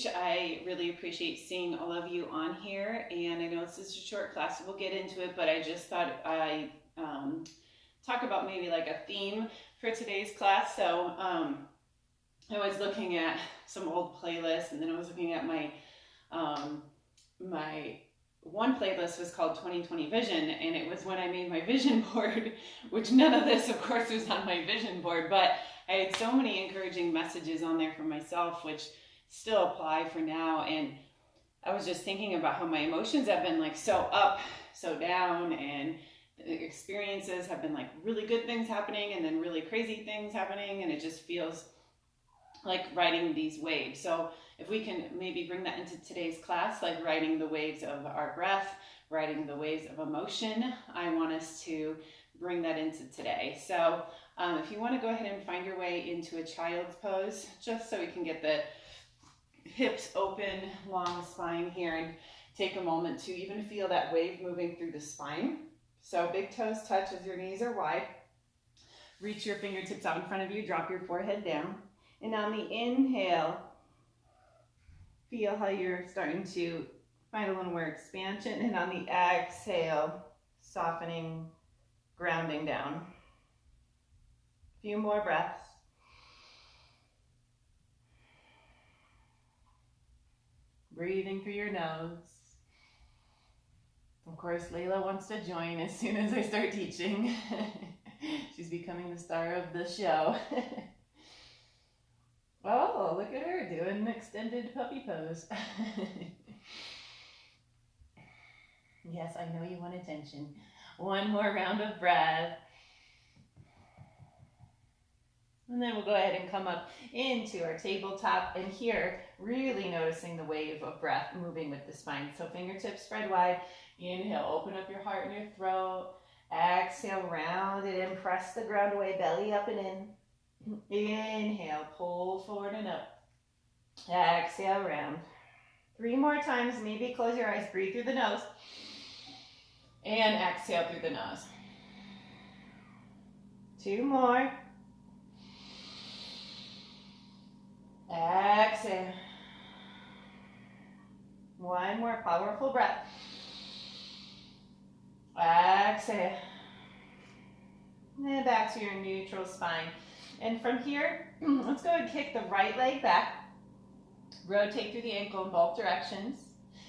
Paige. I really appreciate seeing all of you on here, and I know this is a short class, so we'll get into it, but I just thought I talk about maybe like a theme for today's class. So I was looking at some old playlists, and then I was looking at my my one playlist was called 2020 Vision, and it was when I made my vision board, which none of this, of course, was on my vision board, but I had so many encouraging messages on there for myself, which still apply for now. And I was just thinking about how my emotions have been like so up, so down, and the experiences have been like really good things happening and then really crazy things happening, and it just feels like riding these waves. So if we can maybe bring that into today's class, like riding the waves of our breath, riding the waves of emotion, I want us to bring that into today. So if you want to go ahead and find your way into a child's pose, just so we can get the hips open, long spine here, and take a moment to even feel that wave moving through the spine. So big toes touch as your knees are wide. Reach your fingertips out in front of you, drop your forehead down. And on the inhale, feel how you're starting to find a little more expansion. And on the exhale, softening, grounding down. A few more breaths. Breathing through your nose. Of course, Layla wants to join as soon as I start teaching. She's becoming the star of the show. Oh, look at her doing an extended puppy pose. Yes, I know you want attention. One more round of breath. And then we'll go ahead and come up into our tabletop, and here, really noticing the wave of breath moving with the spine. So fingertips spread wide. Inhale, open up your heart and your throat. Exhale, round it in, press the ground away, belly up and in. Inhale, pull forward and up. Exhale, round. 3 more times, maybe close your eyes, breathe through the nose. And exhale through the nose. 2 more. Exhale. 1 more powerful breath. Exhale. And back to your neutral spine. And from here, let's go ahead and kick the right leg back. Rotate through the ankle in both directions.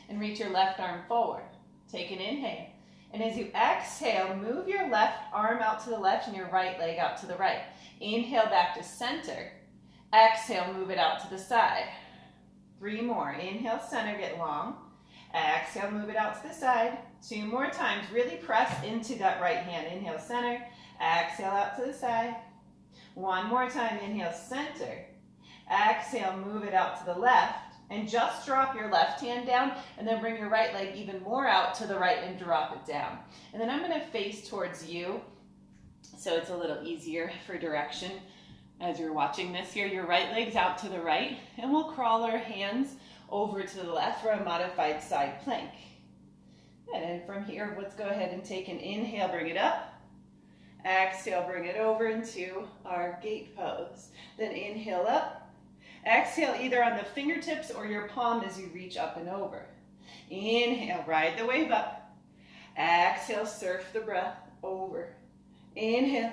And reach your left arm forward. Take an inhale. And as you exhale, move your left arm out to the left and your right leg out to the right. Inhale back to center. Exhale, move it out to the side. 3 more. Inhale, center, get long. Exhale, move it out to the side. 2 more times. Really press into that right hand. Inhale, center. Exhale, out to the side. 1 more time. Inhale, center. Exhale, move it out to the left. And just drop your left hand down, and then bring your right leg even more out to the right and drop it down. And then I'm going to face towards you, so it's a little easier for direction as you're watching this here. Your right leg's out to the right, and we'll crawl our hands over to the left for a modified side plank. And then from here, let's go ahead and take an inhale, bring it up. Exhale, bring it over into our gate pose. Then inhale up. Exhale either on the fingertips or your palm as you reach up and over. Inhale, ride the wave up. Exhale, surf the breath over. Inhale.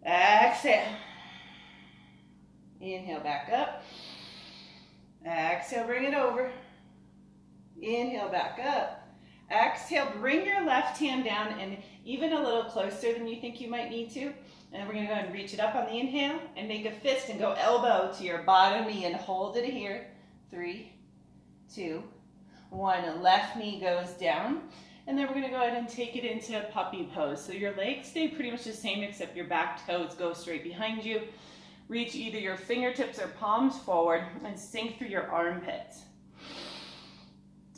Exhale. Inhale, back up. Exhale, bring it over. Inhale, back up. Exhale, bring your left hand down and even a little closer than you think you might need to. And we're going to go ahead and reach it up on the inhale and make a fist and go elbow to your bottom knee and hold it here. 3, 2, 1. Left knee goes down. And then we're going to go ahead and take it into puppy pose. So your legs stay pretty much the same except your back toes go straight behind you. Reach either your fingertips or palms forward and sink through your armpits.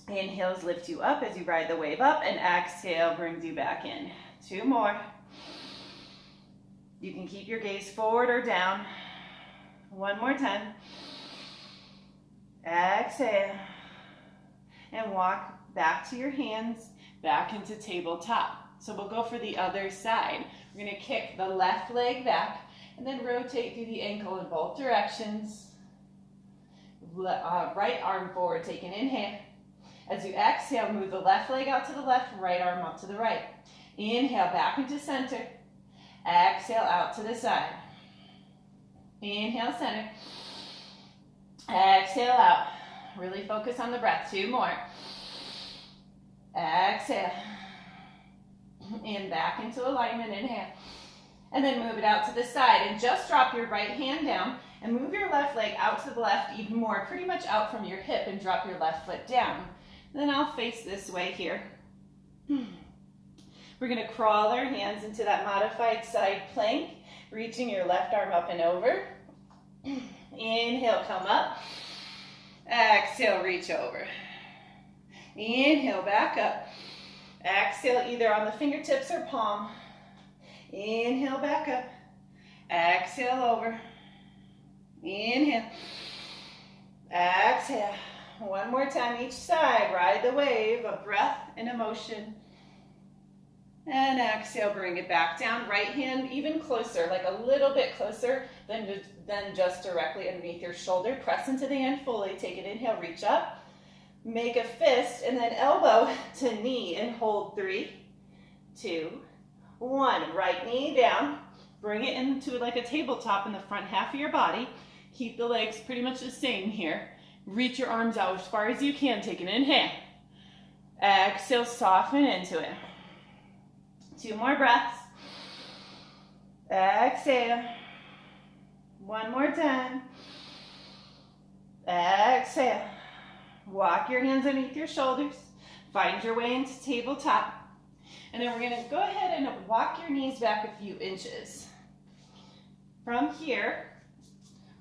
Inhales lift you up as you ride the wave up, and exhale brings you back in. 2 more. You can keep your gaze forward or down. 1 more time. Exhale. And walk back to your hands, back into tabletop. So we'll go for the other side. We're going to kick the left leg back and then rotate through the ankle in both directions. right arm forward, take an inhale. As you exhale, move the left leg out to the left, right arm up to the right. Inhale, back into center. Exhale, out to the side. Inhale, center. Exhale, out. Really focus on the breath. 2 more. Exhale. And back into alignment, inhale. And then move it out to the side. And just drop your right hand down and move your left leg out to the left even more, pretty much out from your hip, and drop your left foot down. Then I'll face this way here. We're going to crawl our hands into that modified side plank, reaching your left arm up and over. Inhale, come up. Exhale, reach over. Inhale, back up. Exhale, either on the fingertips or palm. Inhale, back up. Exhale, over. Inhale. Exhale. One more time each side. Ride the wave of breath and emotion. And exhale, bring it back down. Right hand even closer, like a little bit closer than just directly underneath your shoulder. Press into the hand fully. Take an inhale, reach up. Make a fist, and then elbow to knee, and hold 3, 2, 1. Right knee down. Bring it into like a tabletop in the front half of your body. Keep the legs pretty much the same here. Reach your arms out as far as you can. Take an inhale. Exhale, soften into it. 2 more breaths. Exhale. 1 more time. Exhale. Walk your hands underneath your shoulders. Find your way into tabletop. And then we're going to go ahead and walk your knees back a few inches. From here,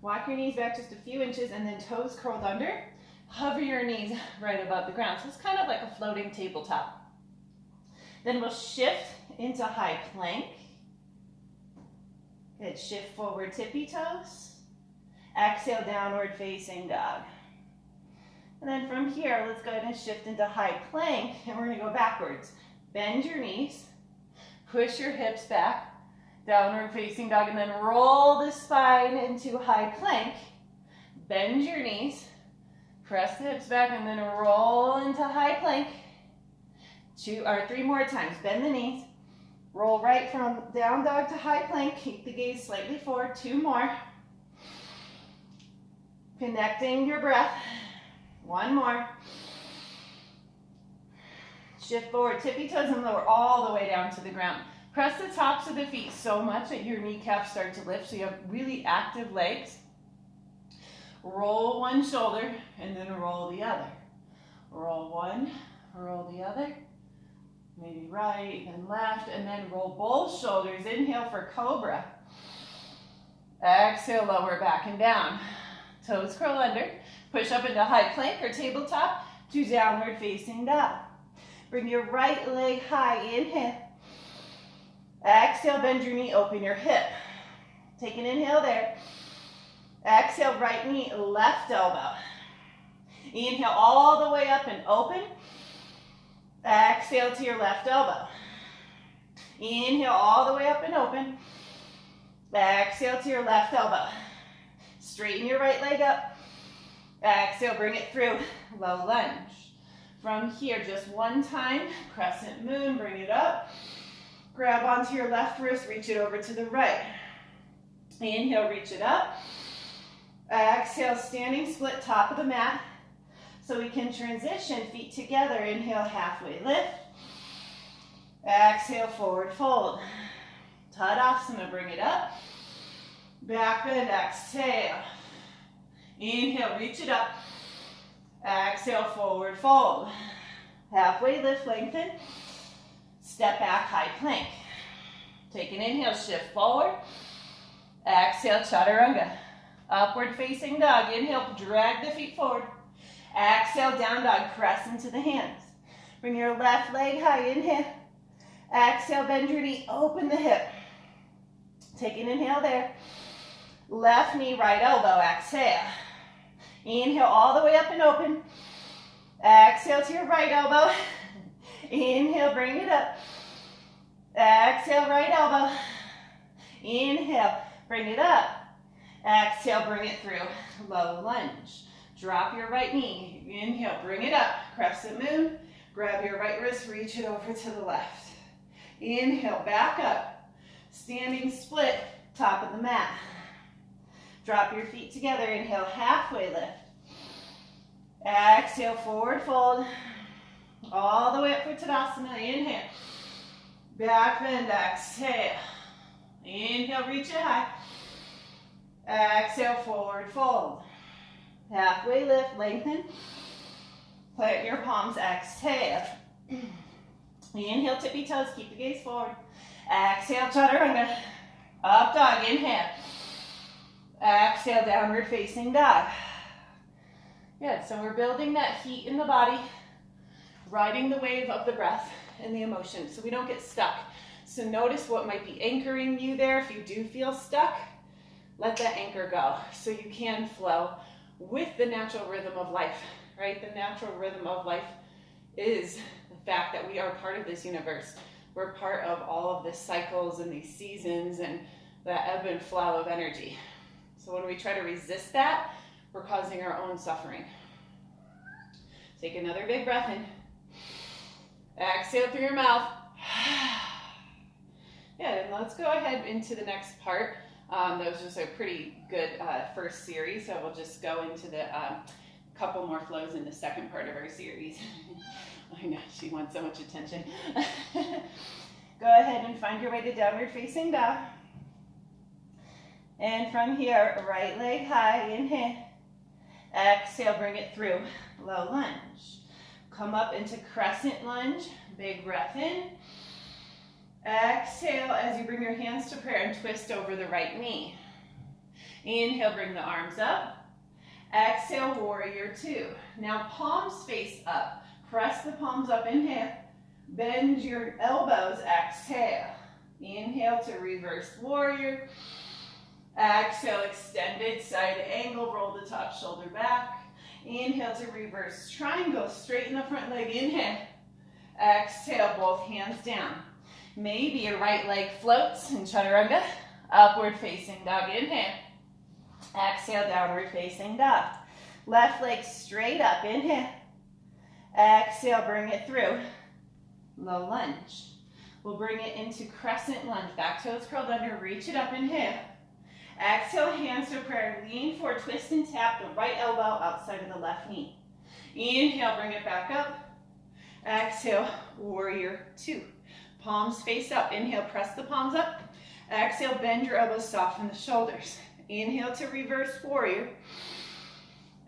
walk your knees back just a few inches, and then toes curled under. Hover your knees right above the ground. So it's kind of like a floating tabletop. Then we'll shift into high plank. Good. Shift forward, tippy toes. Exhale, downward facing dog. And then from here, let's go ahead and shift into high plank, and we're going to go backwards. Bend your knees, push your hips back, downward facing dog, and then roll the spine into high plank. Bend your knees, press the hips back, and then roll into high plank. 2 or 3 more times. Bend the knees, roll right from down dog to high plank. Keep the gaze slightly forward. 2 more. Connecting your breath. 1 more. Shift forward, tippy toes, and lower all the way down to the ground. Press the tops of the feet so much that your kneecaps start to lift, so you have really active legs. Roll one shoulder, and then roll the other. Roll one, roll the other. Maybe right, then left, and then roll both shoulders. Inhale for cobra. Exhale, lower back and down. Toes curl under. Push up into high plank or tabletop to downward facing dog. Bring your right leg high, inhale. Exhale, bend your knee, open your hip. Take an inhale there. Exhale, right knee, left elbow. Inhale all the way up and open. Exhale to your left elbow. Inhale all the way up and open. Exhale to your left elbow. Straighten your right leg up. Exhale, bring it through, low lunge. From here, just 1 time, crescent moon, bring it up. Grab onto your left wrist, reach it over to the right. Inhale, reach it up. Exhale, standing split, top of the mat. So we can transition, feet together. Inhale, halfway lift. Exhale, forward fold. Tadasana, bring it up. Back bend, exhale. Inhale, reach it up. Exhale, forward fold. Halfway lift, lengthen. Step back, high plank. Take an inhale, shift forward. Exhale, chaturanga. Upward facing dog. Inhale, drag the feet forward. Exhale, down dog, press into the hands. Bring your left leg high, inhale. Exhale, bend your knee, open the hip. Take an inhale there. Left knee, right elbow, exhale. Inhale all the way up and open. Exhale to your right elbow. Inhale, bring it up. Exhale, right elbow. Inhale, bring it up. Exhale, bring it through. Low lunge. Drop your right knee. Inhale, bring it up. Crescent moon. Grab your right wrist, reach it over to the left. Inhale, back up. Standing split, top of the mat. Drop your feet together. Inhale, halfway lift. Exhale, forward fold. All the way up for Tadasana. Inhale. Back bend, exhale. Inhale, reach it high. Exhale, forward fold. Halfway lift, lengthen. Plant your palms, exhale. Inhale, tippy toes, keep the gaze forward. Exhale, chaturanga. Up dog, inhale. Exhale, downward facing dog. Good, so we're building that heat in the body, riding the wave of the breath and the emotion so we don't get stuck. So notice what might be anchoring you there. If you do feel stuck, let that anchor go so you can flow with the natural rhythm of life, right? The natural rhythm of life is the fact that we are part of this universe. We're part of all of the cycles and these seasons and the ebb and flow of energy. So when we try to resist that, we're causing our own suffering. Take another big breath in. Exhale through your mouth. Yeah, and let's go ahead into the next part. That was just a pretty good first series, so we'll just go into the couple more flows in the second part of our series. I know, she wants so much attention. Go ahead and find your way to downward facing dog. And from here, right leg high, inhale. Exhale, bring it through, low lunge. Come up into crescent lunge, big breath in. Exhale as you bring your hands to prayer and twist over the right knee. Inhale, bring the arms up. Exhale, warrior two. Now palms face up. Press the palms up, inhale. Bend your elbows, exhale. Inhale to reverse warrior. Exhale, extended side angle, roll the top shoulder back. Inhale to reverse triangle, straighten the front leg, inhale. Exhale, both hands down. Maybe your right leg floats in chaturanga. Upward facing dog, inhale. Exhale, downward facing dog. Left leg straight up, inhale. Exhale, bring it through. Low lunge. We'll bring it into crescent lunge. Back toes curled under, reach it up, inhale. Exhale, hands to prayer. Lean forward, twist and tap the right elbow outside of the left knee. Inhale, bring it back up. Exhale, warrior two. Palms face up. Inhale, press the palms up. Exhale, bend your elbows, soften the shoulders. Inhale to reverse warrior.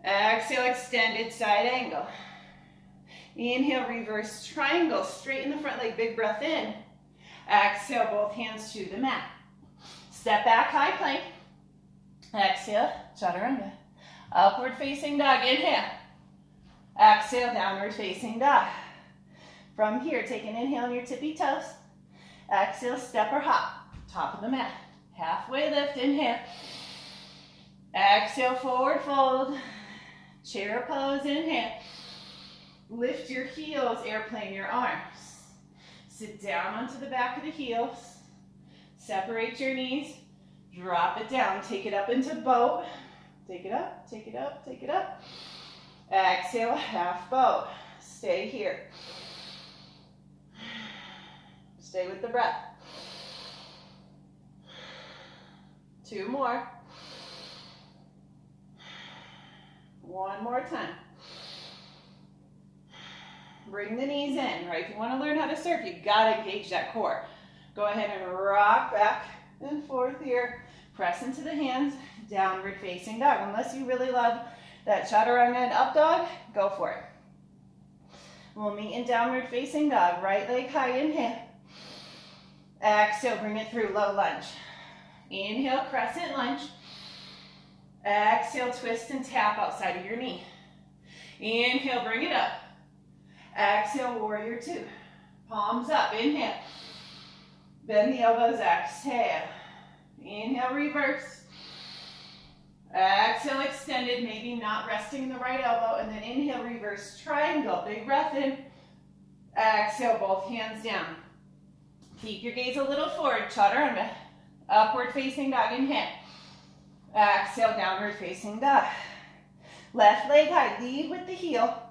Exhale, extended side angle. Inhale, reverse triangle. Straighten the front leg, big breath in. Exhale, both hands to the mat. Step back, high plank. Exhale, chaturanga. Upward facing dog, inhale. Exhale, downward facing dog. From here, take an inhale on your tippy toes. Exhale, step or hop. Top of the mat. Halfway lift, inhale. Exhale, forward fold. Chair pose, inhale. Lift your heels, airplane your arms. Sit down onto the back of the heels. Separate your knees. Drop it down. Take it up into boat. Take it up, take it up, take it up. Exhale, half boat. Stay here. Stay with the breath. Two more. One more time. Bring the knees in, right? If you want to learn how to surf, you gotta engage that core. Go ahead and rock back and forth here. Press into the hands, downward facing dog. Unless you really love that chaturanga and up dog, go for it. We'll meet in downward facing dog. Right leg high, inhale. Exhale, bring it through, low lunge. Inhale, crescent lunge. Exhale, twist and tap outside of your knee. Inhale, bring it up. Exhale, warrior two. Palms up, inhale. Bend the elbows, exhale. Inhale, reverse. Exhale, extended, maybe not resting the right elbow, and then inhale, reverse triangle. Big breath in. Exhale, both hands down. Keep your gaze a little forward, chaturanga. Upward facing dog, inhale. Exhale, downward facing dog. Left leg high, lead with the heel.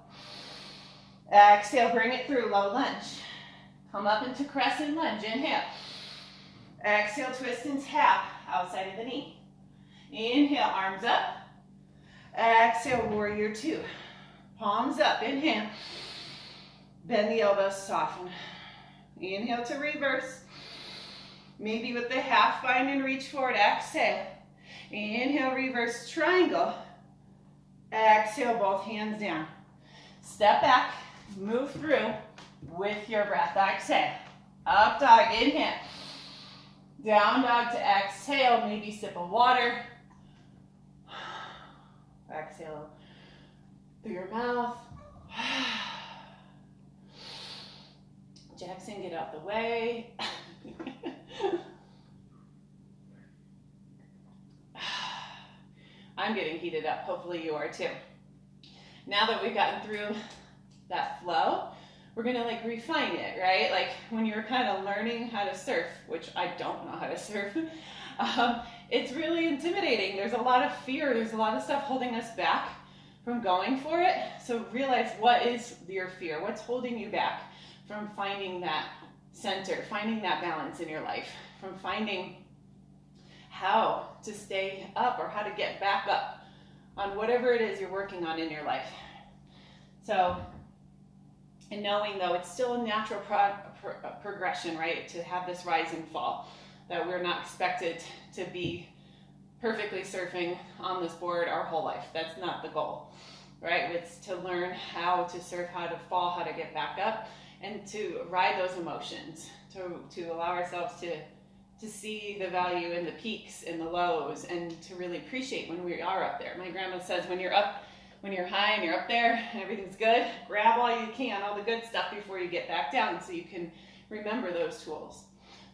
Exhale, bring it through, low lunge. Come up into crescent lunge, inhale. Exhale, twist and tap, outside of the knee. Inhale, arms up. Exhale, warrior two. Palms up, inhale. Bend the elbows, soften. Inhale to reverse. Maybe with the half bind and reach forward, exhale. Inhale, reverse triangle. Exhale, both hands down. Step back, move through with your breath. Exhale. Up dog, inhale. Down dog to exhale, maybe sip of water. Exhale through your mouth. Jackson, get out the way. I'm getting heated up. Hopefully you are too. Now that we've gotten through that flow, we're gonna like refine it, right? Like when you're kind of learning how to surf, which I don't know how to surf, it's really intimidating. There's a lot of fear. There's a lot of stuff holding us back from going for it. So realize, what is your fear? What's holding you back from finding that center, finding that balance in your life, from finding how to stay up or how to get back up on whatever it is you're working on in your life. So, and knowing though it's still a natural progression, right, to have this rise and fall, that we're not expected to be perfectly surfing on this board our whole life. That's not the goal, right? It's to learn how to surf, how to fall, how to get back up, and to ride those emotions, to allow ourselves to see the value in the peaks and the lows, and to really appreciate when we are up there. My grandma says, when you're high and you're up there and everything's good, grab all you can, all the good stuff before you get back down, so you can remember those tools.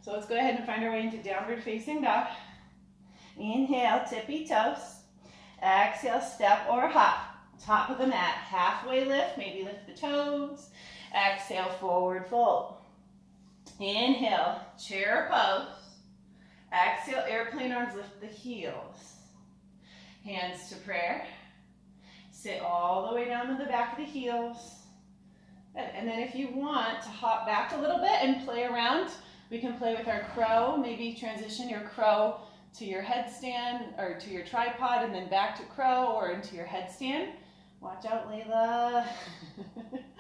So let's go ahead and find our way into downward facing dog. Inhale, tippy toes. Exhale, step or hop. Top of the mat, halfway lift, maybe lift the toes. Exhale, forward fold. Inhale, chair pose. Exhale, airplane arms, lift the heels. Hands to prayer. Sit all the way down to the back of the heels. And then if you want to hop back a little bit and play around, we can play with our crow. Maybe transition your crow to your headstand or to your tripod, and then back to crow or into your headstand. Watch out, Layla.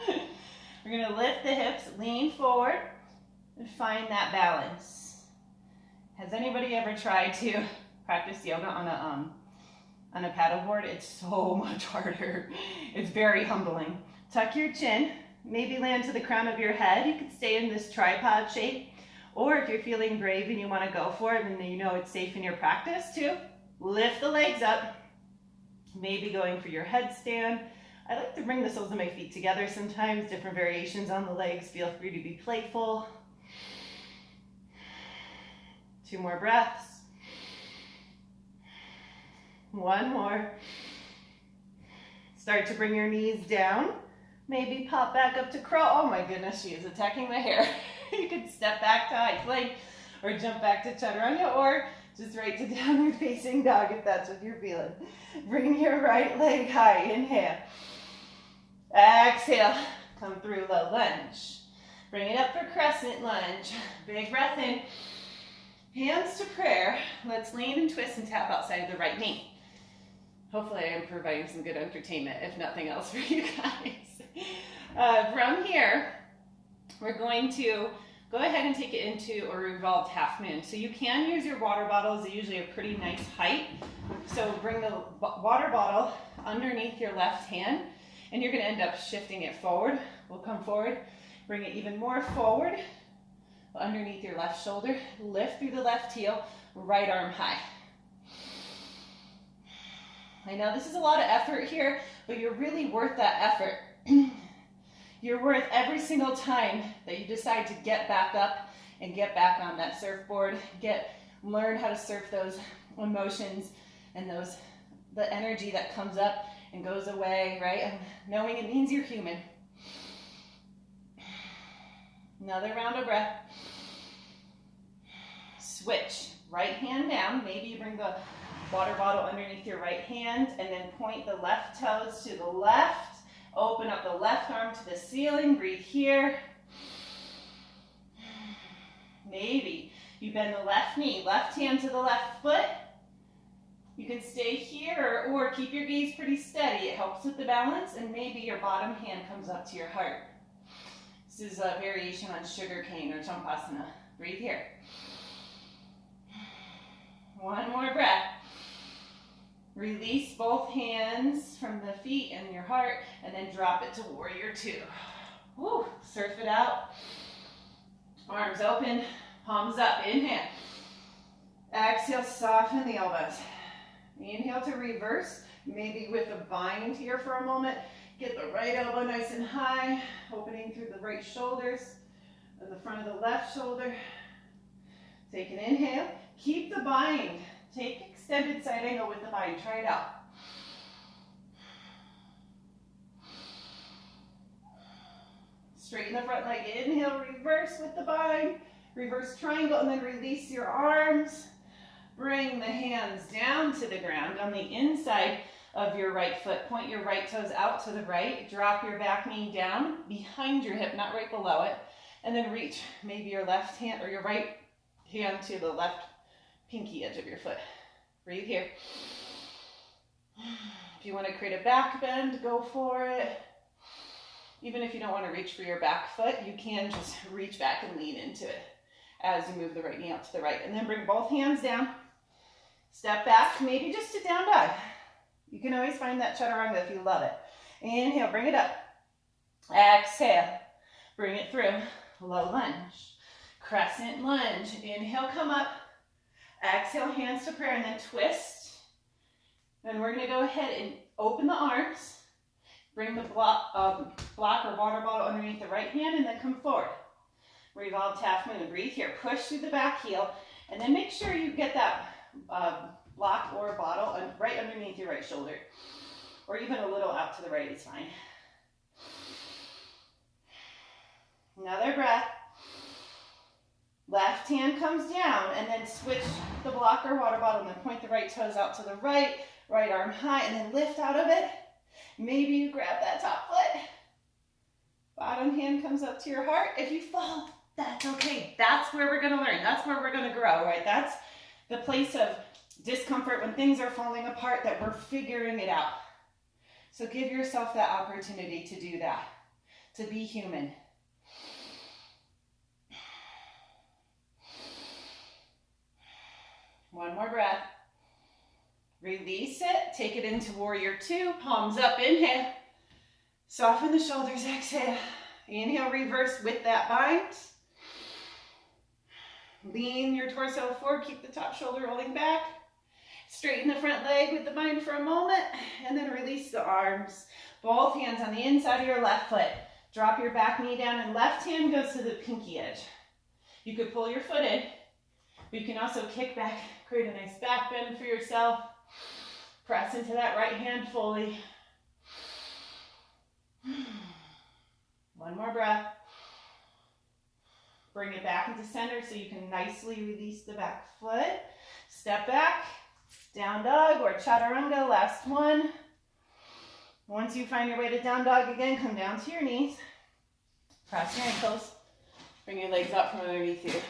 We're going to lift the hips, lean forward, and find that balance. Has anybody ever tried to practice yoga on a paddleboard? It's so much harder. It's very humbling. Tuck your chin, maybe land to the crown of your head. You can stay in this tripod shape. Or if you're feeling brave and you want to go for it and you know it's safe in your practice too, lift the legs up, maybe going for your headstand. I like to bring the soles of my feet together sometimes, different variations on the legs. Feel free to be playful. 2 more breaths. 1 more. Start to bring your knees down. Maybe pop back up to crow. Oh my goodness, she is attacking my hair. You could step back to high plank or jump back to chaturanga, or just right to downward facing dog if that's what you're feeling. Bring your right leg high. Inhale. Exhale. Come through low lunge. Bring it up for crescent lunge. Big breath in. Hands to prayer. Let's lean and twist and tap outside of the right knee. Hopefully I am providing some good entertainment, if nothing else, for you guys. From here, we're going to go ahead and take it into a revolved half moon. So you can use your water bottles. They're usually a pretty nice height. So bring the water bottle underneath your left hand, and you're going to end up shifting it forward. We'll come forward, bring it even more forward, underneath your left shoulder, lift through the left heel, right arm high. I know this is a lot of effort here, but you're really worth that effort. You're worth every single time that you decide to get back up and get back on that surfboard, learn how to surf those emotions and the energy that comes up and goes away, right? And knowing it means you're human. Another round of breath. switch. Right hand down. Maybe you bring the water bottle underneath your right hand and then point the left toes to the left. Open up the left arm to the ceiling. Breathe here. Maybe you bend the left knee, left hand to the left foot. You can stay here or keep your gaze pretty steady. It helps with the balance, and maybe your bottom hand comes up to your heart. This is a variation on sugar cane or champasana. Breathe here. One more breath. Release both hands from the feet and your heart, and then drop it to warrior two. Woo, surf it out. Arms open, palms up. Inhale. Exhale, soften the elbows. Inhale to reverse, maybe with a bind here for a moment. Get the right elbow nice and high, opening through the right shoulders and the front of the left shoulder. Take an inhale. Keep the bind. Take extended side angle with the bind. Try it out. Straighten the front leg. Inhale, reverse with the bind. Reverse triangle, and then release your arms. Bring the hands down to the ground on the inside of your right foot. Point your right toes out to the right. Drop your back knee down behind your hip, not right below it. And then reach maybe your left hand or your right hand to the left pinky edge of your foot. Breathe here. If you want to create a back bend, go for it. Even if you don't want to reach for your back foot, you can just reach back and lean into it as you move the right knee out to the right. And then bring both hands down. Step back, maybe just a down dog. You can always find that chaturanga if you love it. Inhale, bring it up. Exhale, bring it through. Low lunge. Crescent lunge. Inhale, come up. Exhale, hands to prayer, and then twist. Then we're going to go ahead and open the arms. Bring the block or water bottle underneath the right hand, and then come forward. Revolved half moon. Breathe here. Push through the back heel, and then make sure you get that block or bottle right underneath your right shoulder, or even a little out to the right is fine. Another breath. Left hand comes down, and then switch the block or water bottle, and then point the right toes out to the right, right arm high, and then lift out of it. Maybe you grab that top foot. Bottom hand comes up to your heart. If you fall, that's okay. That's where we're going to learn. That's where we're going to grow, right? That's the place of discomfort when things are falling apart, that we're figuring it out. So give yourself that opportunity to do that, to be human. One more breath. Release it. Take it into warrior two. Palms up. Inhale. Soften the shoulders. Exhale. Inhale, reverse with that bind. Lean your torso forward. Keep the top shoulder rolling back. Straighten the front leg with the bind for a moment. And then release the arms. Both hands on the inside of your left foot. Drop your back knee down, and left hand goes to the pinky edge. You could pull your foot in. You can also kick back, create a nice back bend for yourself. Press into that right hand fully. One more breath. Bring it back into center so you can nicely release the back foot. Step back, down dog or chaturanga, last one. Once you find your way to down dog again, come down to your knees. Cross your ankles. Bring your legs out from underneath you.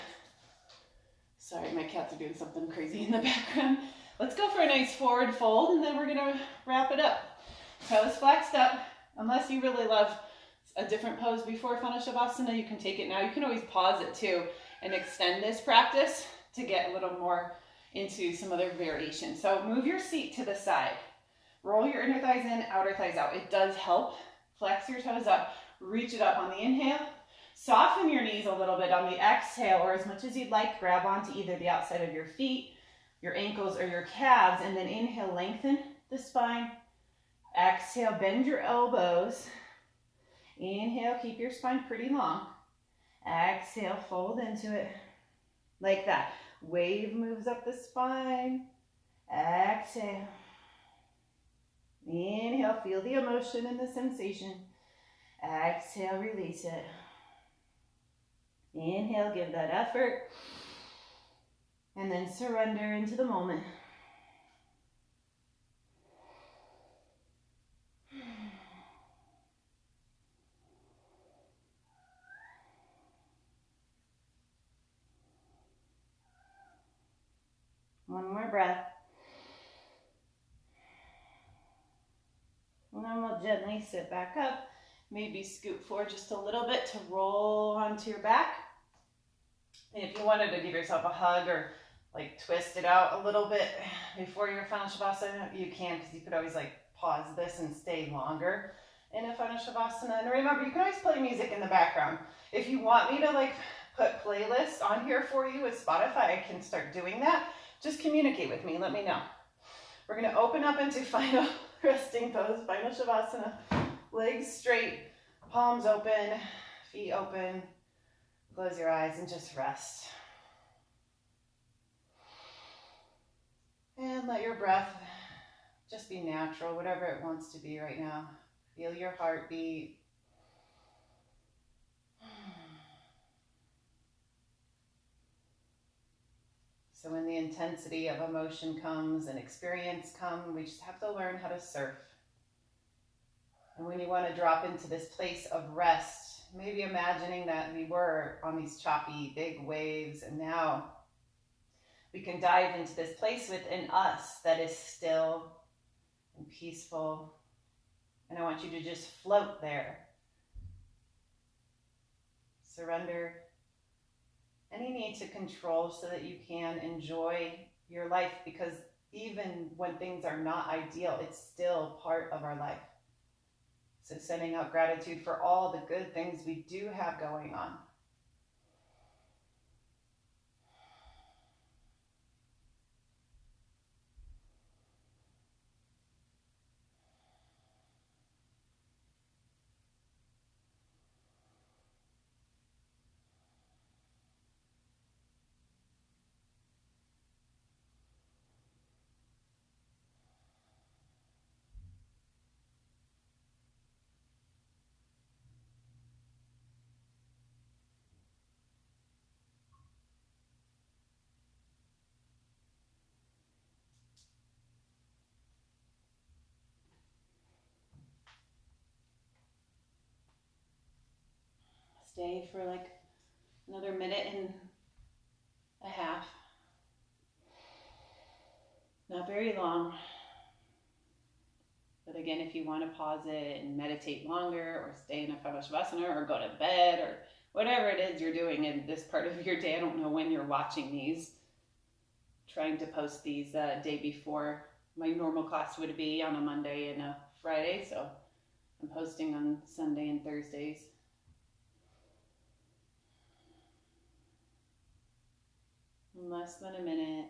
Sorry, my cats are doing something crazy in the background. Let's go for a nice forward fold, and then we're gonna wrap it up. Toes flexed up. Unless you really love a different pose before Shavasana, you can take it now. You can always pause it too and extend this practice to get a little more into some other variations. So move your seat to the side. Roll your inner thighs in, outer thighs out. It does help. Flex your toes up. Reach it up on the inhale. Soften your knees a little bit on the exhale, or as much as you'd like. Grab onto either the outside of your feet, your ankles, or your calves, and then inhale, lengthen the spine. Exhale, bend your elbows. Inhale, keep your spine pretty long. Exhale, fold into it like that. Wave moves up the spine. Exhale. Inhale, feel the emotion and the sensation. Exhale, release it. Inhale, give that effort. And then surrender into the moment. One more breath. And then we'll gently sit back up. Maybe scoot forward just a little bit to roll onto your back. And if you wanted to give yourself a hug or like twist it out a little bit before your final shavasana, you can, because you could always like pause this and stay longer in a final shavasana. And remember, you can always play music in the background. If you want me to like put playlists on here for you with Spotify, I can start doing that. Just communicate with me, let me know. We're gonna open up into final resting pose, final shavasana. Legs straight, palms open, feet open. Close your eyes and just rest. And let your breath just be natural, whatever it wants to be right now. Feel your heartbeat. So when the intensity of emotion comes and experience come, we just have to learn how to surf. And when you want to drop into this place of rest, maybe imagining that we were on these choppy, big waves, and now we can dive into this place within us that is still and peaceful. And I want you to just float there. Surrender any need to control so that you can enjoy your life, because even when things are not ideal, it's still part of our life. So sending out gratitude for all the good things we do have going on. Stay for like another minute and a half. Not very long. But again, if you want to pause it and meditate longer, or stay in a final shavasana, or go to bed, or whatever it is you're doing in this part of your day. I don't know when you're watching these. Trying to post these day before my normal class would be on a Monday and a Friday. So I'm posting on Sunday and Thursdays. In less than a minute.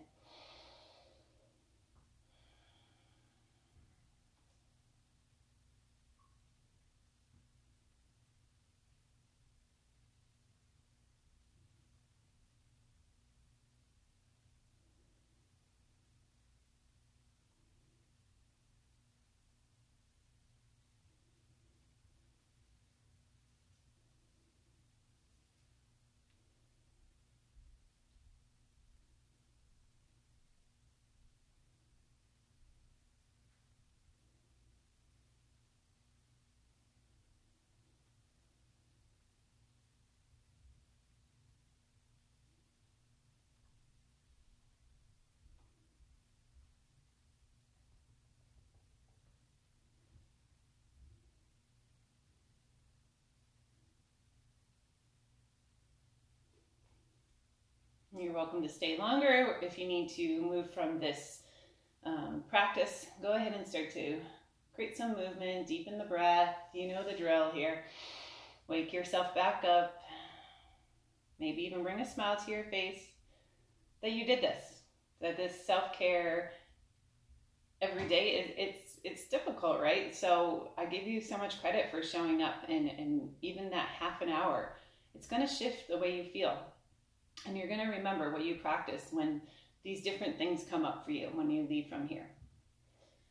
You're welcome to stay longer. If you need to move from this practice, go ahead and start to create some movement, deepen the breath. You know the drill here. Wake yourself back up. Maybe even bring a smile to your face that you did this, that this self-care every day, it's difficult, right? So I give you so much credit for showing up, and even that half an hour, it's going to shift the way you feel. And you're going to remember what you practiced when these different things come up for you when you leave from here.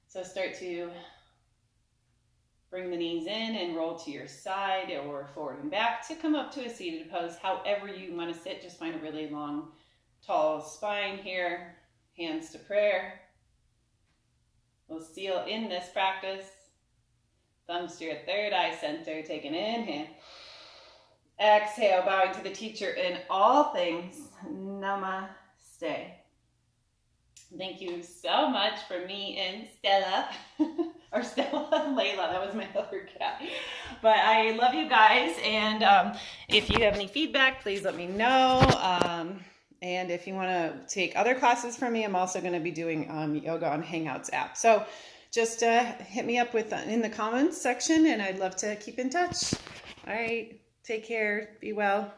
So start to bring the knees in and roll to your side or forward and back to come up to a seated pose. However you want to sit, just find a really long, Tall spine here, hands to prayer. We'll seal in this practice. Thumbs to your third eye center, take an inhale. Exhale, bowing to the teacher in all things. Namaste. Thank you so much for me and Stella, or Stella and Layla, that was my other cat. But I love you guys, and if you have any feedback, please let me know. And if you want to take other classes from me, I'm also going to be doing yoga on Hangouts app. So just hit me up in the comments section, and I'd love to keep in touch. All right, take care, be well.